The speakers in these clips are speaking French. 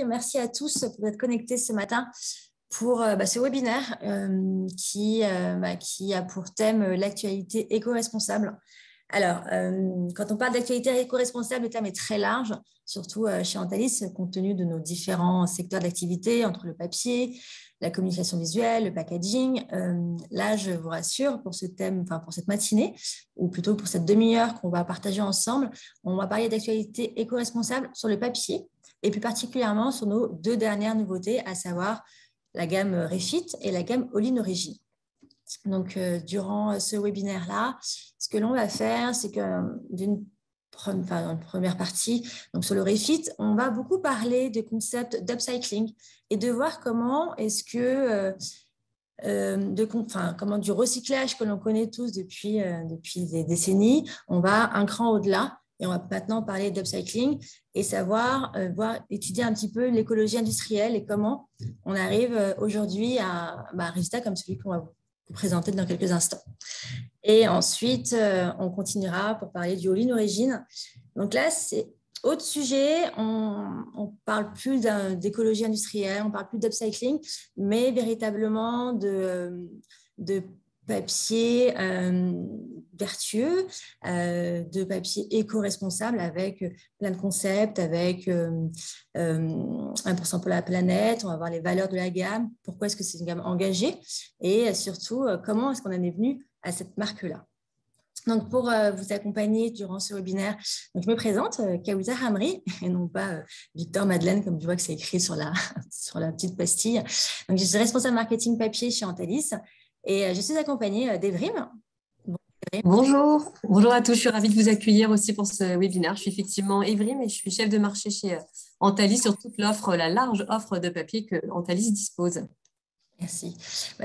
merci à tous pour être connectés ce matin pour ce webinaire qui a pour thème l'actualité éco-responsable. Alors, quand on parle d'actualité éco-responsable, le terme est très large, surtout chez Antalis, compte tenu de nos différents secteurs d'activité, entre le papier, la communication visuelle, le packaging. Là, je vous rassure, pour ce thème, pour cette matinée, ou plutôt pour cette demi-heure qu'on va partager ensemble, on va parler d'actualité éco-responsable sur le papier, et plus particulièrement sur nos deux dernières nouveautés, à savoir la gamme Refit et la gamme All-in Origin. Donc, durant ce webinaire-là, ce que l'on va faire, c'est que d'une première partie, donc sur le Refit, on va beaucoup parler des concepts d'upcycling et de voir comment est-ce que comment du recyclage que l'on connaît tous depuis des décennies, on va un cran au-delà. Et on va maintenant parler d'upcycling et étudier un petit peu l'écologie industrielle et comment on arrive aujourd'hui à un résultat comme celui qu'on va vous présenter dans quelques instants. Et ensuite, on continuera pour parler du All-in Origin. Donc là, c'est autre sujet. On ne parle plus d'écologie industrielle, on ne parle plus d'upcycling, mais véritablement de papier vertueux, de papier éco-responsable avec plein de concepts, avec 1% pour la planète, on va voir les valeurs de la gamme, pourquoi est-ce que c'est une gamme engagée et surtout comment est-ce qu'on en est venu à cette marque-là. Donc, pour vous accompagner durant ce webinaire, donc je me présente, Kaouza Hamri, et non pas Victor Madeleine, comme tu vois que c'est écrit sur la petite pastille. Donc, je suis responsable marketing papier chez Antalis. Et je suis accompagnée d'Evrim. Bonjour à tous, je suis ravie de vous accueillir aussi pour ce webinaire. Je suis effectivement Evrim et je suis chef de marché chez Antalis sur toute la large offre de papier que Antalis dispose. Merci.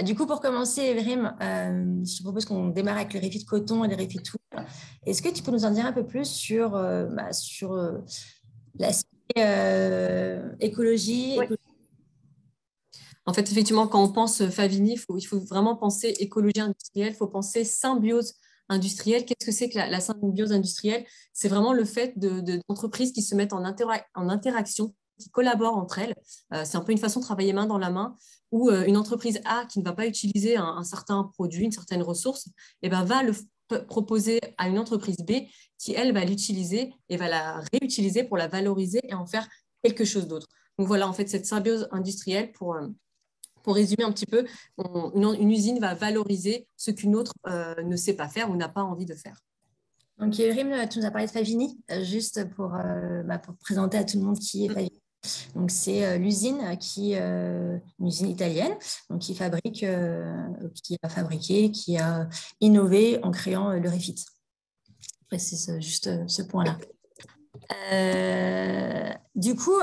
Du coup, pour commencer, Evrim, je te propose qu'on démarre avec le Refit coton et le Refit wool. Est-ce que tu peux nous en dire un peu plus sur l'aspect écologie? Oui. En fait, effectivement, quand on pense Favini, il faut vraiment penser écologie industrielle, il faut penser symbiose industrielle. Qu'est-ce que c'est que la symbiose industrielle? C'est vraiment le fait d'entreprises qui se mettent en interaction, qui collaborent entre elles. C'est un peu une façon de travailler main dans la main, où une entreprise A qui ne va pas utiliser un certain produit, une certaine ressource, va le proposer à une entreprise B qui, elle, va l'utiliser et va la réutiliser pour la valoriser et en faire quelque chose d'autre. Donc voilà, en fait, cette symbiose industrielle, pour résumer un petit peu, une usine va valoriser ce qu'une autre ne sait pas faire ou n'a pas envie de faire. Donc, Evrim, tu nous as parlé de Favini, juste pour présenter à tout le monde qui est Favini. Donc, c'est l'usine une usine italienne, donc qui a fabriqué, qui a innové en créant le Refit. Je précise juste ce point-là. Du coup,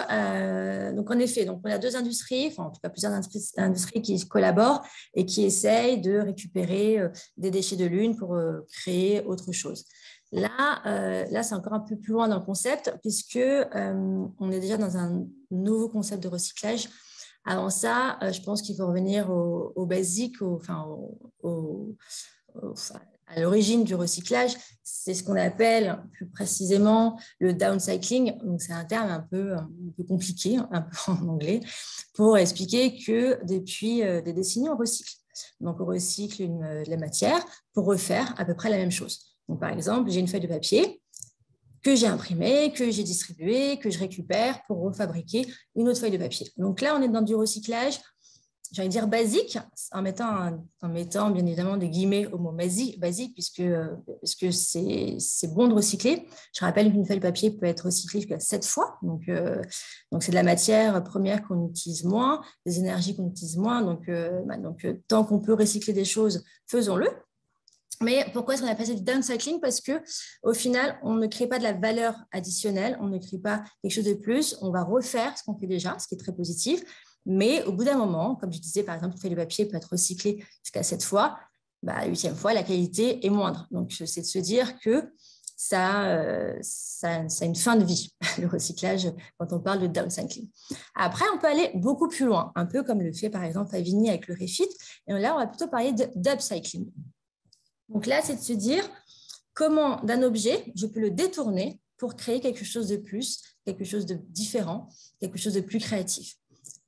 donc en effet, donc on a deux industries, en tout cas plusieurs industries qui collaborent et qui essayent de récupérer des déchets de l'une pour créer autre chose. Là, c'est encore un peu plus loin dans le concept puisque on est déjà dans un nouveau concept de recyclage. Avant ça, je pense qu'il faut revenir au basique, à l'origine du recyclage, c'est ce qu'on appelle plus précisément le downcycling. Donc, c'est un terme un peu compliqué, un peu en anglais, pour expliquer que depuis des décennies, on recycle. Donc, on recycle de la matière pour refaire à peu près la même chose. Donc, par exemple, j'ai une feuille de papier que j'ai imprimée, que j'ai distribuée, que je récupère pour refabriquer une autre feuille de papier. Donc là, on est dans du recyclage, j'ai envie de dire basique, en mettant bien évidemment des guillemets au mot basique puisque c'est bon de recycler. Je rappelle qu'une feuille de papier peut être recyclée jusqu'à 7 fois. Donc c'est de la matière première qu'on utilise moins, des énergies qu'on utilise moins. Donc tant qu'on peut recycler des choses, faisons-le. Mais pourquoi est-ce qu'on appelle ça du downcycling? Parce qu'au final, on ne crée pas de la valeur additionnelle, on ne crée pas quelque chose de plus, on va refaire ce qu'on fait déjà, ce qui est très positif. Mais au bout d'un moment, comme je disais, par exemple, une feuille de papier peut être recyclée jusqu'à 7 fois, la 8e fois, la qualité est moindre. Donc, c'est de se dire que ça a une fin de vie, le recyclage, quand on parle de downcycling. Après, on peut aller beaucoup plus loin, un peu comme le fait, par exemple, Favini avec le Refit. Et là, on va plutôt parler d'upcycling. Donc là, c'est de se dire comment d'un objet, je peux le détourner pour créer quelque chose de plus, quelque chose de différent, quelque chose de plus créatif.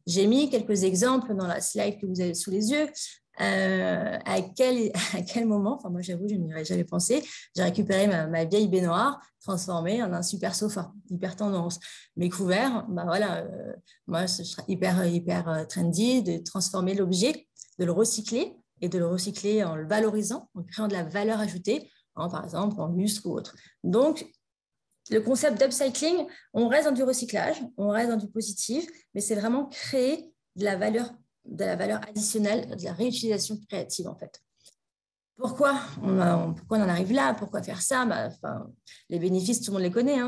J'ai mis quelques exemples dans la slide que vous avez sous les yeux. À quel moment, enfin moi j'avoue, je n'y aurais jamais pensé, j'ai récupéré ma vieille baignoire transformée en un super sofa, hyper tendance. Mes couverts, bah voilà, moi ce serait hyper trendy de transformer l'objet, de le recycler et de le recycler en le valorisant, en créant de la valeur ajoutée, par exemple en lustre ou autre. Donc, le concept d'upcycling, on reste dans du recyclage, on reste dans du positif, mais c'est vraiment créer de la valeur additionnelle, de la réutilisation créative en fait. Pourquoi on en arrive là? Pourquoi faire ça? Les bénéfices, tout le monde les connaît.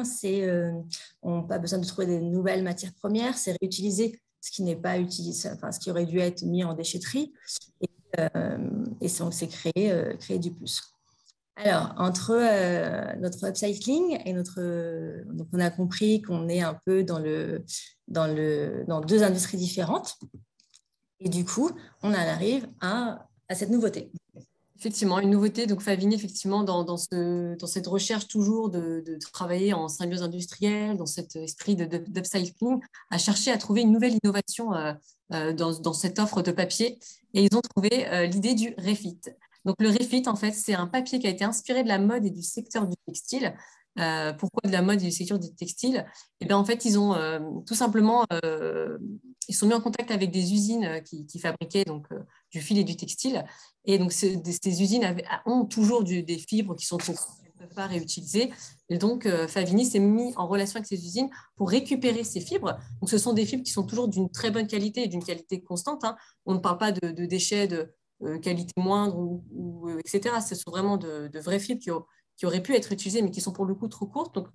On n'a pas besoin de trouver des nouvelles matières premières, c'est réutiliser ce qui n'est pas utilisé, ce qui aurait dû être mis en déchetterie, et c'est créer du plus. Alors, entre notre upcycling et donc on a compris qu'on est un peu dans deux industries différentes. Et du coup, on en arrive à cette nouveauté. Effectivement, une nouveauté. Donc, Favini, effectivement, dans cette recherche toujours de travailler en symbiose industrielle, dans cet esprit d'upcycling, a cherché à trouver une nouvelle innovation dans cette offre de papier. Et ils ont trouvé l'idée du refit. Donc, le refit, en fait, c'est un papier qui a été inspiré de la mode et du secteur du textile. Pourquoi de la mode et du secteur du textile? Et bien, en fait, ils ont tout simplement ils sont mis en contact avec des usines qui fabriquaient donc, du fil et du textile. Et donc, ces usines ont toujours des fibres qui sont trop courtes, qu'elles ne peuvent pas réutiliser. Et donc, Favini s'est mis en relation avec ces usines pour récupérer ces fibres. Donc, ce sont des fibres qui sont toujours d'une très bonne qualité et d'une qualité constante. Hein. On ne parle pas de déchets de qualité moindre, etc. Ce sont vraiment de vraies fibres qui auraient pu être utilisées, mais qui sont pour le coup trop courtes. Donc,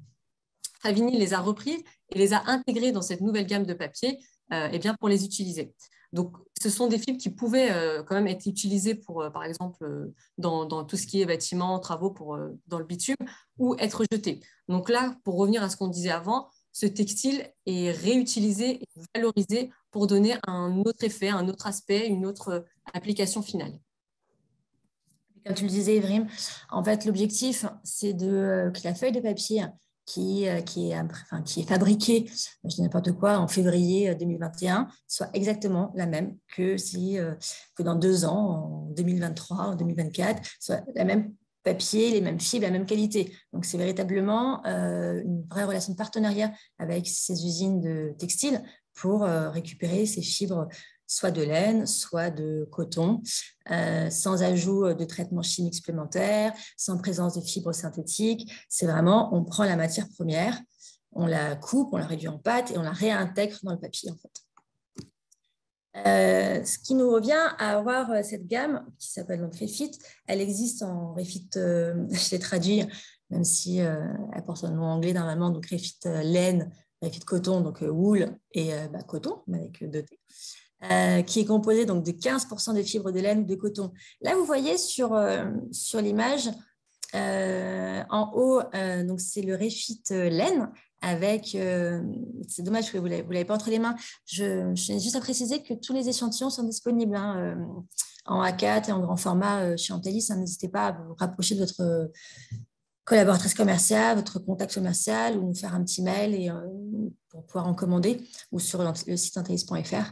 Favini les a repris et les a intégrés dans cette nouvelle gamme de papier pour les utiliser. Donc, ce sont des fibres qui pouvaient quand même être utilisées pour, par exemple, dans tout ce qui est bâtiments, travaux dans le bitume, ou être jetées. Donc là, pour revenir à ce qu'on disait avant, ce textile est réutilisé et valorisé pour donner un autre effet, un autre aspect, une autre application finale. Comme tu le disais, Evrim, en fait, l'objectif, c'est que la feuille de papier qui est fabriquée, je dis n'importe quoi, en février 2021, soit exactement la même que dans 2 ans, en 2023, en 2024, soit la même papier, les mêmes fibres, la même qualité. Donc, c'est véritablement une vraie relation de partenariat avec ces usines de textile pour récupérer ces fibres, soit de laine, soit de coton, sans ajout de traitements chimiques supplémentaires, sans présence de fibres synthétiques. C'est vraiment, on prend la matière première, on la coupe, on la réduit en pâte et on la réintègre dans le papier, en fait. Ce qui nous revient à avoir cette gamme qui s'appelle donc Refit. Elle existe en Refit, je l'ai traduit, même si elle porte un nom anglais normalement, donc Refit laine, Refit coton, donc wool et coton, avec 2 T. Qui est composé donc de 15% de fibres de laine ou de coton. Là, vous voyez sur l'image, en haut, donc c'est le Refit laine avec, c'est dommage que vous l'avez pas entre les mains. Je tiens juste à préciser que tous les échantillons sont disponibles en A4 et en grand format chez Antelis. N'hésitez pas à vous rapprocher de votre collaboratrice commerciale, votre contact commercial, ou nous faire un petit mail pour pouvoir en commander, ou sur le site antelis.fr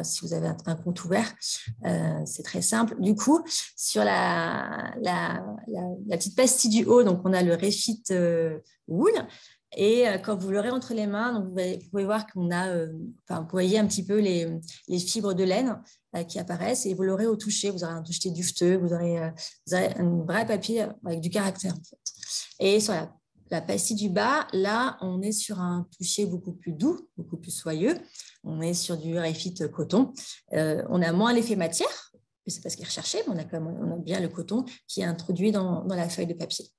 si vous avez un compte ouvert. C'est très simple. Du coup, sur la petite pastille du haut, donc on a le Refit Wool. Et quand vous l'aurez entre les mains, donc vous pouvez voir qu'on a, vous voyez un petit peu les fibres de laine qui apparaissent, et vous l'aurez au toucher. Vous aurez un toucher dufteux, vous aurez un vrai papier avec du caractère, en fait. Et sur la pastille du bas, là, on est sur un toucher beaucoup plus doux, beaucoup plus soyeux. On est sur du Refit coton. On a moins l'effet matière, c'est pas ce qui est recherché, mais on a bien le coton qui est introduit dans la feuille de papier.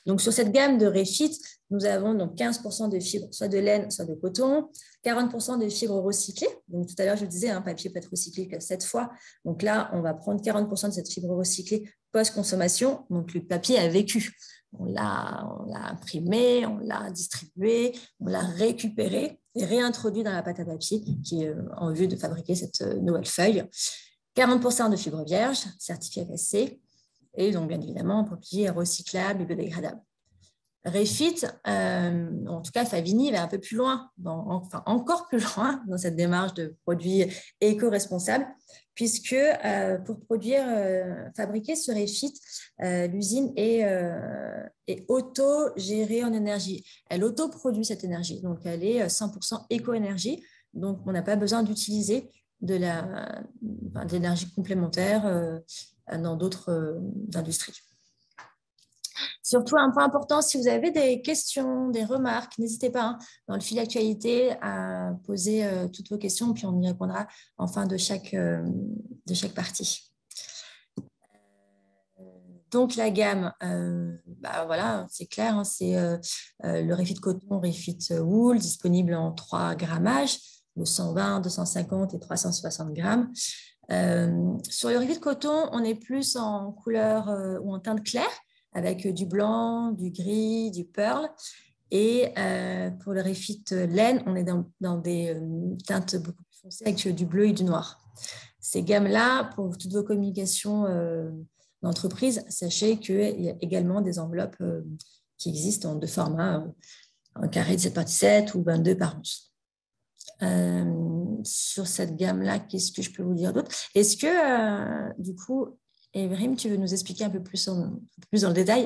Donc, sur cette gamme de Refit, nous avons donc 15% de fibres, soit de laine, soit de coton, 40% de fibres recyclées. Donc, tout à l'heure, je disais, un papier peut être recyclé que 7 fois. Donc là, on va prendre 40% de cette fibre recyclée post-consommation. Donc, le papier a vécu. On l'a imprimé, on l'a distribué, on l'a récupéré et réintroduit dans la pâte à papier qui est en vue de fabriquer cette nouvelle feuille. 40% de fibres vierges, certifiées FSC. Et donc, bien évidemment, papier recyclable et biodégradable. Refit, en tout cas Favini, va un peu plus loin, encore plus loin dans cette démarche de produits éco-responsables, puisque pour fabriquer ce Refit, l'usine est auto-gérée en énergie. Elle auto-produit cette énergie, donc elle est 100% éco-énergie, donc on n'a pas besoin d'utiliser de l'énergie complémentaire dans d'autres industries. Surtout, un point important, si vous avez des questions, des remarques, n'hésitez pas dans le fil d'actualité à poser toutes vos questions, puis on y répondra en fin de chaque partie. Donc, la gamme, voilà, c'est clair, c'est le Refit coton, Refit wool, disponible en 3 grammages, de 120, 250 et 360 grammes. Sur le Refit coton, on est plus en couleur ou en teinte claire, avec du blanc, du gris, du pearl. Et pour le Refit laine, on est dans des teintes beaucoup plus foncées avec du bleu et du noir. Ces gammes-là, pour toutes vos communications d'entreprise, sachez qu'il y a également des enveloppes qui existent en 2 formats, un carré de 7 par 17 ou 22 par 11. Sur cette gamme-là, qu'est-ce que je peux vous dire d'autre? Est-ce que, du coup, Evrim, tu veux nous expliquer un peu plus dans le détail?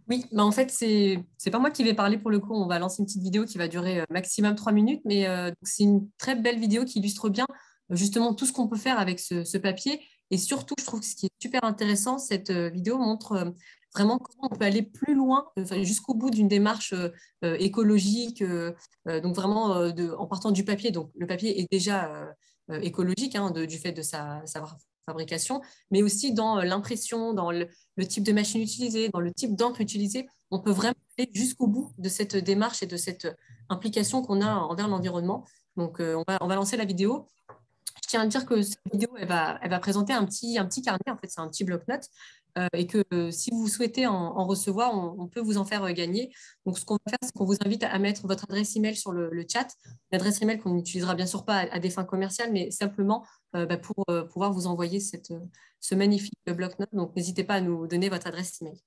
Oui, en fait, c'est pas moi qui vais parler pour le coup. On va lancer une petite vidéo qui va durer maximum 3 minutes, mais c'est une très belle vidéo qui illustre bien justement tout ce qu'on peut faire avec ce papier. Et surtout, je trouve que ce qui est super intéressant, cette vidéo montre vraiment comment on peut aller plus loin, jusqu'au bout d'une démarche écologique, donc vraiment en partant du papier. Donc, le papier est déjà écologique du fait de sa fabrication, mais aussi dans l'impression, dans le type de machine utilisée, dans le type d'encre utilisée. On peut vraiment aller jusqu'au bout de cette démarche et de cette implication qu'on a envers l'environnement. Donc, on va lancer la vidéo. Je tiens à dire que cette vidéo, elle va présenter un petit carnet. En fait, c'est un petit bloc-notes. Et que si vous souhaitez en recevoir, on peut vous en faire gagner. Donc, ce qu'on va faire, c'est qu'on vous invite à mettre votre adresse email sur le chat. L'adresse email qu'on n'utilisera bien sûr pas à des fins commerciales, mais simplement pour pouvoir vous envoyer ce magnifique bloc-notes. Donc, n'hésitez pas à nous donner votre adresse email.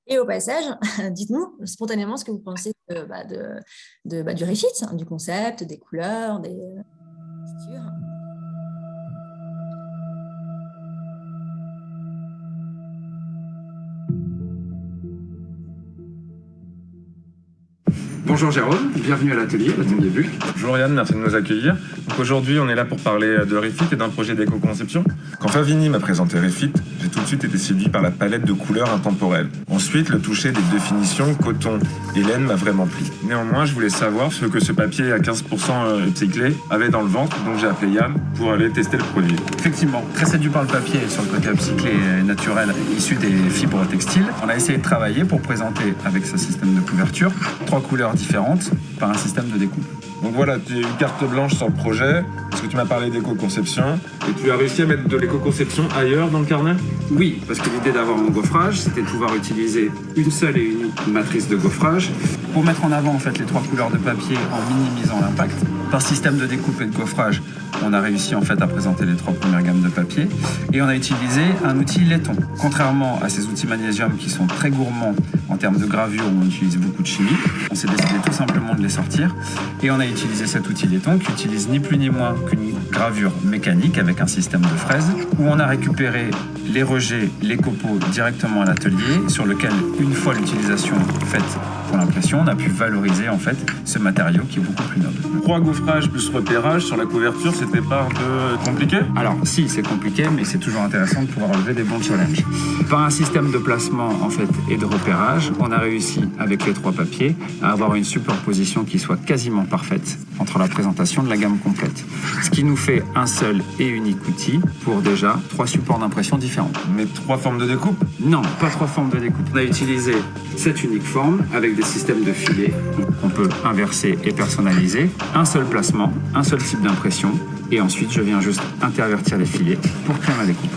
Et au passage, dites-nous spontanément ce que vous pensez du Refit, du concept, des couleurs, des textures. Bonjour Jérôme, bienvenue à l'atelier Buc. Bonjour Yann, merci de nous accueillir. Donc aujourd'hui, on est là pour parler de Refit et d'un projet d'éco-conception. Quand Favini m'a présenté Refit, j'ai tout de suite été séduit par la palette de couleurs intemporelles. Ensuite, le toucher des définitions coton et laine m'a vraiment plu. Néanmoins, je voulais savoir ce que ce papier à 15% upcyclé avait dans le ventre, donc j'ai appelé Yann pour aller tester le produit. Effectivement, très séduit par le papier sur le côté upcyclé et naturel issu des fibres textiles. On a essayé de travailler pour présenter avec ce système de couverture 3 couleurs différentes par un système de découpe. Donc voilà, tu as eu carte blanche sur le projet, parce que tu m'as parlé d'éco-conception. Et tu as réussi à mettre de l'éco-conception ailleurs dans le carnet? Oui, parce que l'idée d'avoir mon gaufrage, c'était de pouvoir utiliser une seule et unique matrice de gaufrage pour mettre en avant en fait les 3 couleurs de papier en minimisant l'impact. Par système de découpe et de gaufrage, on a réussi en fait à présenter les 3 premières gammes de papier et on a utilisé un outil laiton. Contrairement à ces outils magnésium qui sont très gourmands en termes de gravure où on utilise beaucoup de chimie, on s'est décidé tout simplement de les sortir et on a utilisé cet outil laiton qui utilise ni plus ni moins qu'une gravure mécanique avec un système de fraises où on a récupéré les rejets, les copeaux directement à l'atelier sur lequel, une fois l'utilisation faite pour l'impression, on a pu valoriser en fait ce matériau qui est beaucoup plus noble. 3 gaufrages plus repérage sur la couverture, c'était pas un peu compliqué? Alors si, c'est compliqué, mais c'est toujours intéressant de pouvoir relever des bons challenges. Par un système de placement en fait et de repérage, on a réussi avec les 3 papiers à avoir une superposition qui soit quasiment parfaite entre la présentation de la gamme complète. Ce qui nous fait un seul et unique outil pour déjà 3 supports d'impression différents. Mais 3 formes de découpe? Non, pas 3 formes de découpe. On a utilisé cette unique forme avec des systèmes de filets. On peut inverser et personnaliser. Un seul placement, un seul type d'impression. Et ensuite, je viens juste intervertir les filets pour créer ma découpe.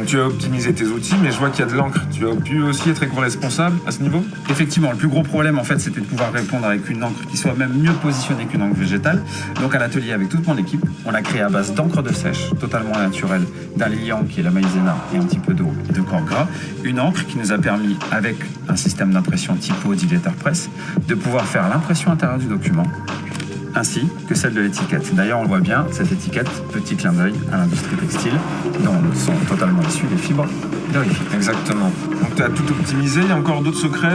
Donc tu as optimisé tes outils, mais je vois qu'il y a de l'encre. Tu as pu aussi être éco-responsable à ce niveau? Effectivement, le plus gros problème, en fait, c'était de pouvoir répondre avec une encre qui soit même mieux positionnée qu'une encre végétale. Donc, à l'atelier, avec toute mon équipe, on a créé à base d'encre de sèche, totalement naturelle, d'un liant qui est la maïzena et un petit peu d'eau et de corps gras, une encre qui nous a permis, avec un système d'impression typo d'e-letterpress, de pouvoir faire l'impression intérieure du document, ainsi que celle de l'étiquette. D'ailleurs, on le voit bien, cette étiquette, petit clin d'œil à l'industrie textile, dont sont totalement issues les fibres de Refit. Exactement. Donc tu as tout optimisé, il y a encore d'autres secrets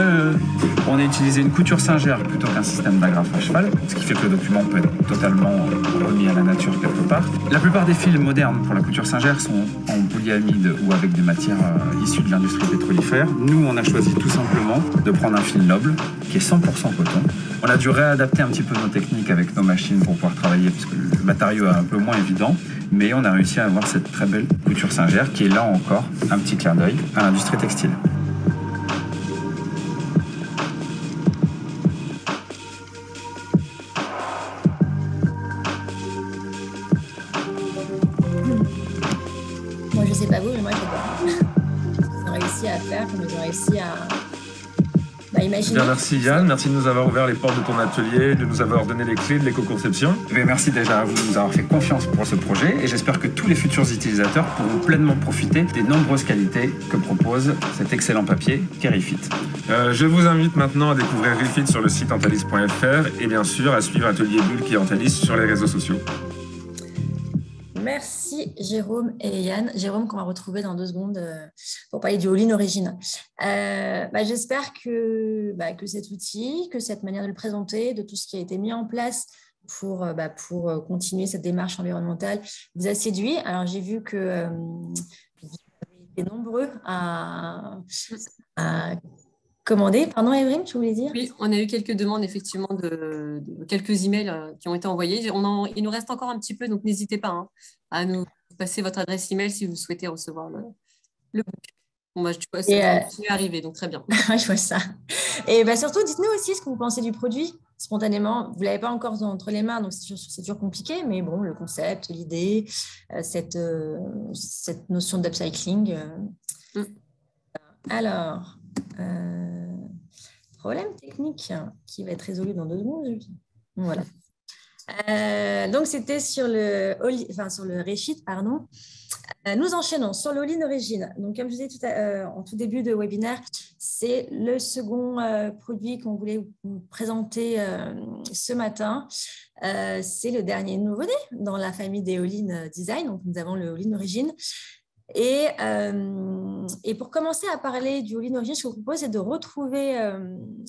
On a utilisé une couture singère plutôt qu'un système d'agrafe à cheval, ce qui fait que le document peut être totalement remis à la nature quelque part. La plupart des fils modernes pour la couture singère sont en polyamide ou avec des matières issues de l'industrie pétrolifère. Nous, on a choisi tout simplement de prendre un fil noble qui est 100% coton. On a dû réadapter un petit peu nos techniques avec nos machines pour pouvoir travailler parce que le matériau est un peu moins évident, mais on a réussi à avoir cette très belle couture singère qui est là encore un petit clin d'œil à l'industrie textile. Moi, je sais pas vous, mais moi, j'adore. Ils ont réussi à faire, comme ils ont réussi à imaginer. Bien, merci Yann, merci de nous avoir ouvert les portes de ton atelier, de nous avoir donné les clés de l'éco-conception. Merci déjà à vous de nous avoir fait confiance pour ce projet et j'espère que tous les futurs utilisateurs pourront pleinement profiter des nombreuses qualités que propose cet excellent papier qu'est Refit. Je vous invite maintenant à découvrir Refit sur le site antalis.fr et bien sûr à suivre Atelier Bulle qui est Antalis sur les réseaux sociaux. Merci Jérôme et Yann. Jérôme qu'on va retrouver dans 2 secondes pour parler du All-in Origine. J'espère que cet outil, que cette manière de le présenter, de tout ce qui a été mis en place pour continuer cette démarche environnementale vous a séduit. Alors j'ai vu que vous avez été nombreux à commander. Pardon Evrim, tu voulais dire? Oui, on a eu quelques demandes effectivement de quelques emails qui ont été envoyés. Il nous reste encore un petit peu, donc n'hésitez pas à nous passer votre adresse email si vous souhaitez recevoir le book. Bon, je vois ça continue à arriver, donc très bien. Je vois ça. Et surtout, dites-nous aussi ce que vous pensez du produit spontanément. Vous ne l'avez pas encore entre les mains, donc c'est toujours compliqué, mais bon, le concept, l'idée, cette notion d'upcycling. Alors, problème technique qui va être résolu dans 2 secondes. Voilà. Donc, c'était sur le Refit, pardon. Nous enchaînons sur le All-in Origine. Donc, comme je vous disais en tout début de webinaire, c'est le second produit qu'on voulait vous présenter ce matin. C'est le dernier nouveau-né dans la famille des All-in Design. Donc, nous avons le All-in Origine. Et pour commencer à parler du All-in Origine, ce que je vous propose, c'est de retrouver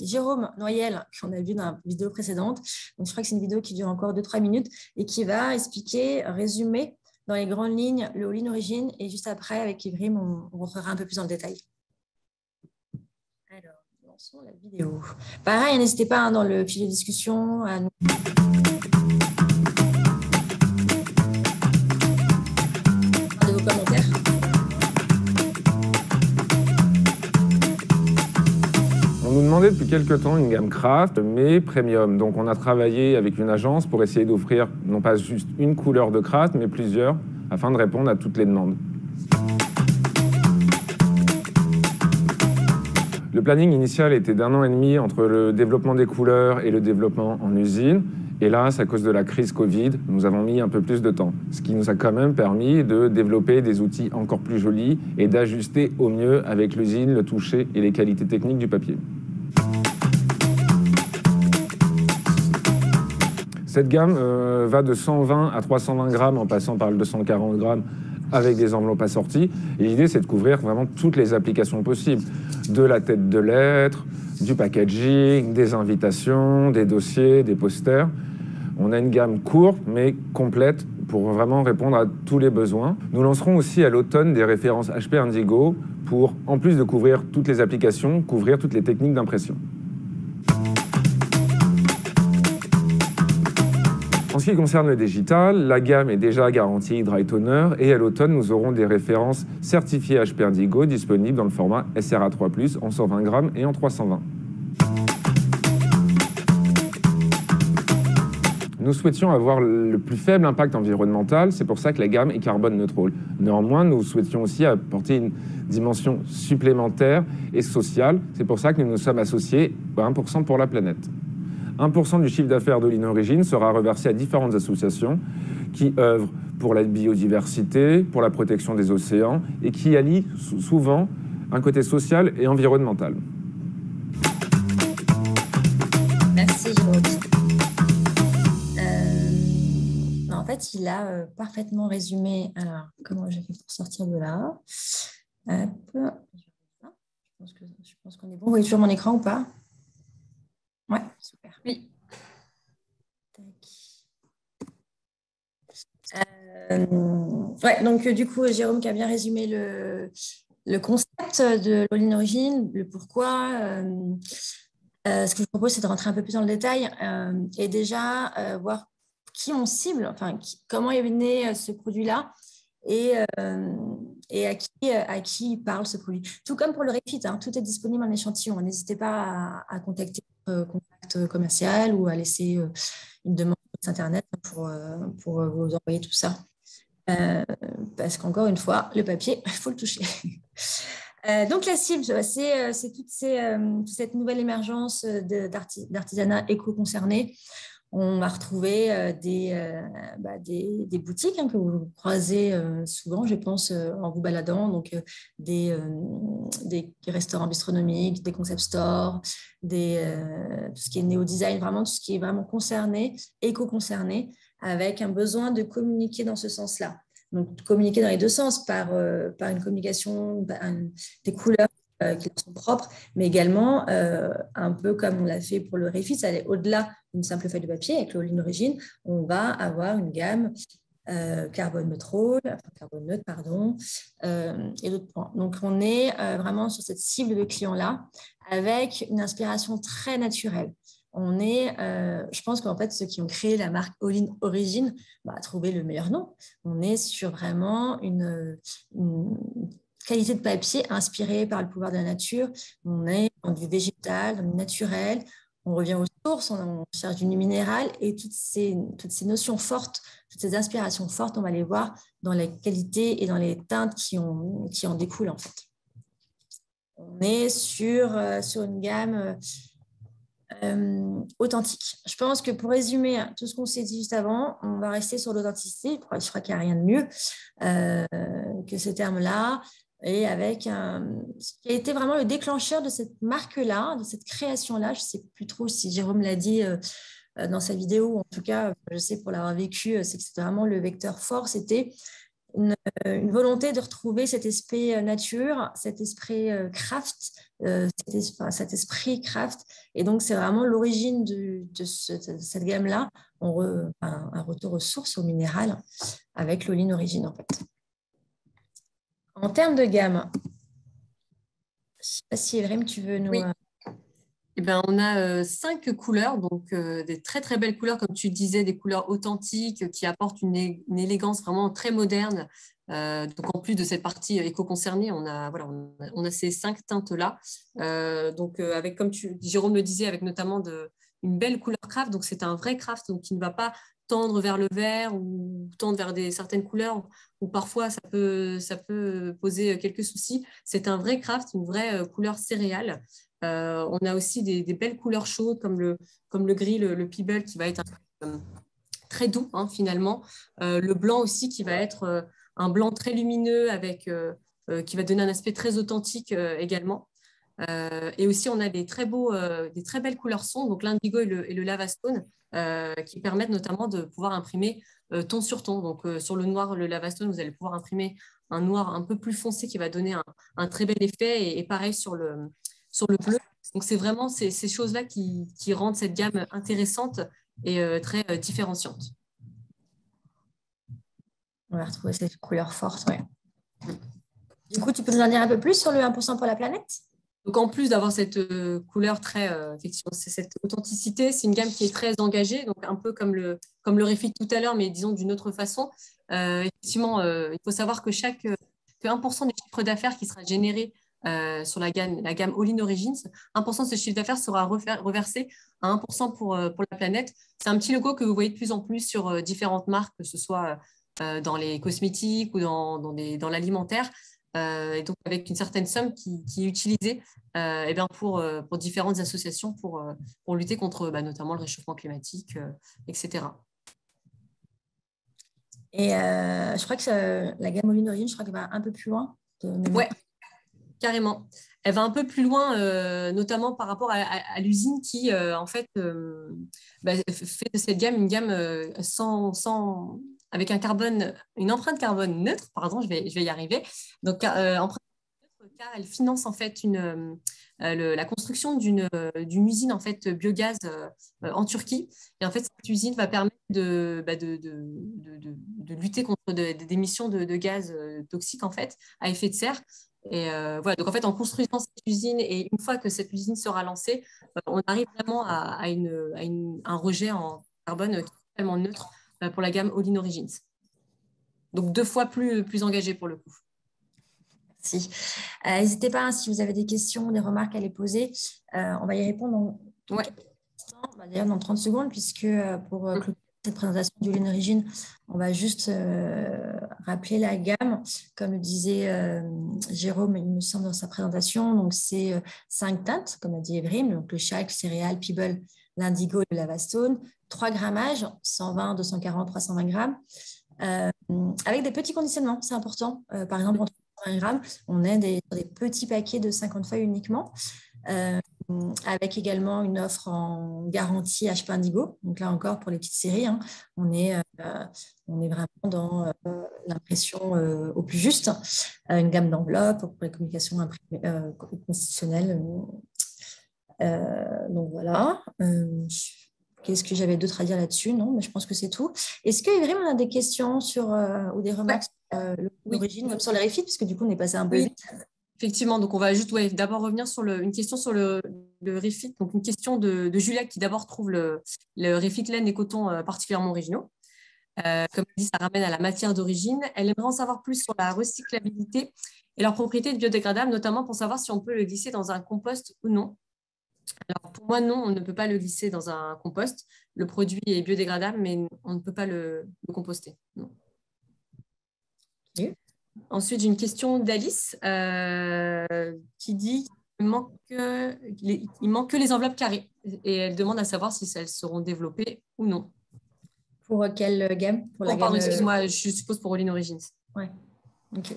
Jérôme Noyel, qu'on a vu dans la vidéo précédente. Donc, je crois que c'est une vidéo qui dure encore 2-3 minutes et qui va expliquer, résumer dans les grandes lignes le All-in Origine. Et juste après, avec Evrim, on rentrera un peu plus dans le détail. Alors, lançons la vidéo. Pareil, n'hésitez pas dans le fil de discussion à nous... de vos commentaires. On nous demandait depuis quelques temps une gamme craft, mais premium. Donc on a travaillé avec une agence pour essayer d'offrir non pas juste une couleur de craft, mais plusieurs, afin de répondre à toutes les demandes. Le planning initial était d'1 an et demi entre le développement des couleurs et le développement en usine. Hélas, à cause de la crise Covid, nous avons mis un peu plus de temps, ce qui nous a quand même permis de développer des outils encore plus jolis et d'ajuster au mieux avec l'usine, le toucher et les qualités techniques du papier. Cette gamme va de 120 à 320 grammes en passant par le 240 grammes avec des enveloppes assorties. Et l'idée, c'est de couvrir vraiment toutes les applications possibles. De la tête de lettres, du packaging, des invitations, des dossiers, des posters. On a une gamme courte mais complète pour vraiment répondre à tous les besoins. Nous lancerons aussi à l'automne des références HP Indigo pour, en plus de couvrir toutes les applications, couvrir toutes les techniques d'impression. En ce qui concerne le digital, la gamme est déjà garantie Dry Toner et à l'automne, nous aurons des références certifiées HP Indigo disponibles dans le format SRA3+, en 120 grammes et en 320. Nous souhaitions avoir le plus faible impact environnemental, c'est pour ça que la gamme est carbone neutre. Néanmoins, nous souhaitions aussi apporter une dimension supplémentaire et sociale. C'est pour ça que nous nous sommes associés à 1% pour la planète. 1% du chiffre d'affaires d'All in Origin sera reversé à différentes associations qui œuvrent pour la biodiversité, pour la protection des océans et qui allient souvent un côté social et environnemental. Merci, Jérôme. En fait, il a parfaitement résumé. Alors, comment j'ai fait pour sortir de là? Hop. Je pense qu'on est bon. Vous voyez toujours mon écran ou pas? Ouais, super. Oui. Ouais, donc du coup, Jérôme qui a bien résumé le concept de l'All in Origin, le pourquoi. Ce que je vous propose, c'est de rentrer un peu plus dans le détail et déjà voir qui on cible, enfin, comment est né ce produit-là et à qui il parle ce produit. Tout comme pour le Refit, hein, tout est disponible en échantillon. N'hésitez pas à contacter votre contact commercial ou à laisser une demande sur Internet pour vous envoyer tout ça. Parce qu'encore une fois, le papier, il faut le toucher. Donc, la cible, c'est toute cette nouvelle émergence d'artisanat éco-concerné. On va retrouver des boutiques que vous croisez souvent, je pense, en vous baladant. Donc, des restaurants bistronomiques, des concept stores, tout ce qui est néo-design, vraiment tout ce qui est vraiment concerné, éco-concerné, avec un besoin de communiquer dans ce sens-là. Donc, communiquer dans les deux sens, par une communication, des couleurs qui sont propres, mais également, un peu comme on l'a fait pour le Refit, ça allait au-delà d'une simple feuille de papier. Avec l'All in Origin, on va avoir une gamme carbone neutre, et d'autres points. Donc, on est vraiment sur cette cible de clients-là, avec une inspiration très naturelle. On est, je pense qu'en fait, ceux qui ont créé la marque All in Origin trouvé le meilleur nom. On est sur vraiment une qualité de papier inspirée par le pouvoir de la nature. On est dans du végétal, dans du naturel. On revient aux sources, on cherche du minéral et toutes ces notions fortes, toutes ces inspirations fortes, on va les voir dans la qualité et dans les teintes qui en découlent en fait. On est sur une gamme authentique. Je pense que pour résumer tout ce qu'on s'est dit juste avant, on va rester sur l'authenticité. Je crois qu'il n'y a rien de mieux que ce terme-là. Et avec ce qui a été vraiment le déclencheur de cette marque-là, de cette création-là. Je ne sais plus trop si Jérôme l'a dit dans sa vidéo, ou en tout cas, je sais pour l'avoir vécu, c'est que c'était vraiment le vecteur fort. C'était une volonté de retrouver cet esprit nature, cet esprit craft, cet esprit craft. Et donc, c'est vraiment l'origine de cette gamme-là, un retour aux sources, au minéral, avec l'All in Origin, en fait. En termes de gamme, je ne sais pas si Evrim, tu veux nous... Oui. Eh ben, on a 5 couleurs, donc des très très belles couleurs, comme tu disais, des couleurs authentiques qui apportent une élégance vraiment très moderne. Donc en plus de cette partie éco-concernée, on a ces 5 teintes-là. Donc avec, comme Jérôme le disait, avec notamment une belle couleur craft. Donc c'est un vrai craft, donc qui ne va pas tendre vers le vert ou tendre vers certaines couleurs où parfois ça peut poser quelques soucis. C'est un vrai craft, une vraie couleur céréale. On a aussi des belles couleurs chaudes comme le gris, le Pebble qui va être très doux finalement. Le blanc aussi qui va être un blanc très lumineux qui va donner un aspect très authentique également. Et aussi on a des très belles couleurs sombres, donc l'indigo et le lava stone qui permettent notamment de pouvoir imprimer ton sur ton. Donc sur le noir, le lava stone, vous allez pouvoir imprimer un noir un peu plus foncé qui va donner un très bel effet et pareil sur le bleu. Donc, c'est vraiment ces choses-là qui rendent cette gamme intéressante et très différenciante. On va retrouver cette couleur forte, ouais. Du coup, tu peux nous en dire un peu plus sur le 1% pour la planète? Donc, en plus d'avoir cette couleur très, effectivement, cette authenticité, c'est une gamme qui est très engagée, donc un peu comme le Refit tout à l'heure, mais disons d'une autre façon. Effectivement, il faut savoir que 1% des chiffres d'affaires qui sera généré sur la gamme All-in Origins. 1% de ce chiffre d'affaires sera reversé à 1% pour la planète. C'est un petit logo que vous voyez de plus en plus sur différentes marques, que ce soit dans les cosmétiques ou dans l'alimentaire. Et donc avec une certaine somme qui est utilisée pour différentes associations pour lutter contre notamment le réchauffement climatique, etc. Et je crois que la gamme All-in Origins, je crois qu'elle va un peu plus loin. Ouais, carrément. Elle va un peu plus loin, notamment par rapport à l'usine qui, en fait, fait de cette gamme une gamme avec une empreinte carbone neutre. Pardon, je vais y arriver. Donc, empreinte neutre, car elle finance en fait la construction d'une usine en fait biogaz en Turquie. Et en fait, cette usine va permettre de lutter contre des émissions de gaz toxiques en fait à effet de serre. Et voilà, donc en fait, en construisant cette usine et une fois que cette usine sera lancée, on arrive vraiment à un rejet en carbone totalement neutre pour la gamme All-in Origins. Donc 2 fois plus engagé pour le coup. Merci. N'hésitez pas, si vous avez des questions, des remarques à les poser. On va y répondre d'ailleurs dans 30 secondes, puisque pour clôturer cette présentation du All-in Origins, on va juste rappeler la gamme. Comme le disait Jérôme, il me semble, dans sa présentation. Donc, c'est 5 teintes, comme a dit Evrim, donc le Chalk, Céréales, Pebble, l'Indigo et le Lavastone. 3 grammages, 120, 240, 320 grammes. Avec des petits conditionnements, c'est important. Par exemple, entre 1 gramme, on est sur des petits paquets de 50 feuilles uniquement, avec également une offre en garantie HP Indigo. Donc là encore, pour les petites séries, hein, on est vraiment dans l'impression au plus juste. Une gamme d'enveloppes pour les communications constitutionnelles. Donc voilà. Qu'est-ce que j'avais d'autre à dire là-dessus? Non, mais je pense que c'est tout. Est-ce que Evrim, on a des questions ou des remarques sur l'origine, même sur les refits, puisque du coup, on est passé un peu vite. Effectivement, donc on va juste d'abord revenir sur une question sur le refit. Donc une question de Juliette qui d'abord trouve le refit laine et coton particulièrement originaux. Comme dit, ça ramène à la matière d'origine. Elle aimerait en savoir plus sur la recyclabilité et leurs propriétés biodégradables, notamment pour savoir si on peut le glisser dans un compost ou non. Alors pour moi, non, on ne peut pas le glisser dans un compost. Le produit est biodégradable, mais on ne peut pas le composter. Non. Okay. Ensuite, j'ai une question d'Alice qui dit qu'il manque que les enveloppes carrées et elle demande à savoir si elles seront développées ou non. Pour quelle gamme? Pardon, excuse-moi, je suppose pour All-in Origins. Ouais, ok.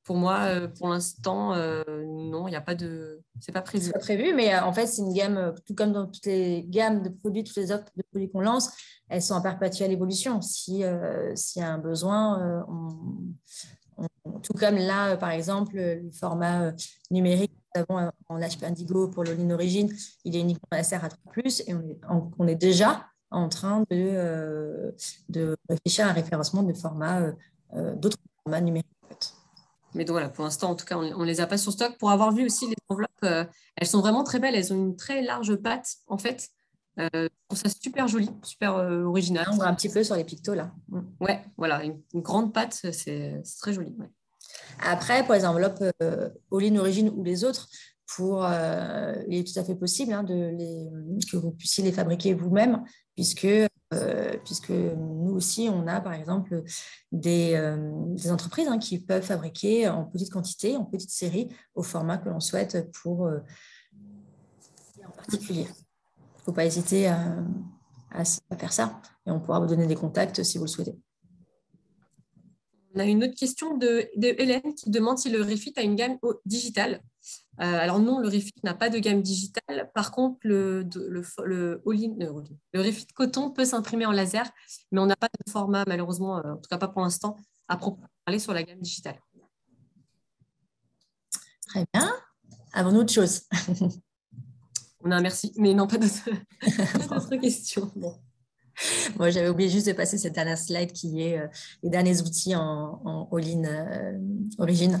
Pour moi, pour l'instant, non, il n'y a pas de... C'est pas prévu. C'est pas prévu, mais en fait, c'est une gamme, tout comme dans toutes les gammes de produits, toutes les offres de produits qu'on lance, elles sont en perpétuelle évolution. S'il y a un besoin, tout comme là, par exemple, le format numérique que nous avons en HP Indigo pour l'All-in Origins, il est uniquement SR+, et on est déjà en train de réfléchir à un référencement de formats, d'autres formats numériques. Mais donc voilà, pour l'instant, en tout cas, on ne les a pas sur stock. Pour avoir vu aussi les enveloppes, elles sont vraiment très belles. Elles ont une très large patte, en fait. Je trouve ça super joli, super original. On voit un petit peu sur les pictos, là. Ouais, voilà, une grande patte, c'est très joli. Ouais. Après, pour les enveloppes All-in Origins ou les autres, il est tout à fait possible que vous puissiez les fabriquer vous-même, puisque nous aussi, on a par exemple des entreprises qui peuvent fabriquer en petite quantité, en petite série, au format que l'on souhaite pour en particulier. Il ne faut pas hésiter à faire ça, et on pourra vous donner des contacts si vous le souhaitez. On a une autre question de Hélène qui demande si le Refit a une gamme digitale. Alors non, le Refit n'a pas de gamme digitale. Par contre, le Refit coton peut s'imprimer en laser, mais on n'a pas de format, malheureusement, en tout cas pas pour l'instant, à proprement parler sur la gamme digitale. Très bien. Avons-nous autre chose? On a un merci, mais non, pas d'autres questions. Bon. Moi, j'avais oublié juste de passer cette dernière slide qui est les derniers outils en All-in Origins.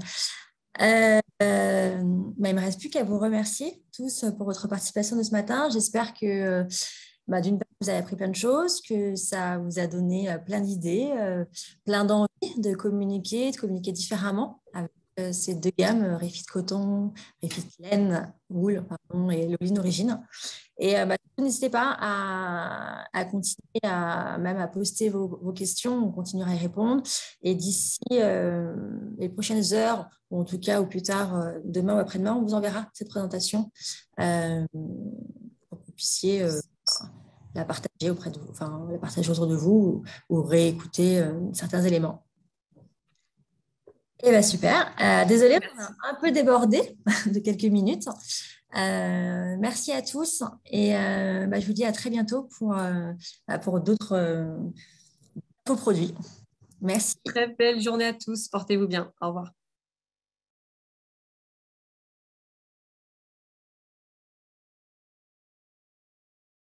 Il ne me reste plus qu'à vous remercier tous pour votre participation de ce matin. J'espère que d'une part, vous avez appris plein de choses, que ça vous a donné plein d'idées, plein d'envie de communiquer différemment avec ces 2 gammes, Refit Coton, Refit Laine, Wool, pardon, et Loline Origine. Et n'hésitez pas à continuer même à poster vos questions, on continuera à y répondre. Et d'ici les prochaines heures, ou en tout cas au plus tard demain ou après-demain, on vous enverra cette présentation pour que vous puissiez la partager auprès de vous, enfin la partager autour de vous ou réécouter certains éléments. Et bien super. Désolée, on a un peu débordé de quelques minutes. Merci à tous et je vous dis à très bientôt pour d'autres produits. Merci. Très belle journée à tous. Portez-vous bien. Au revoir.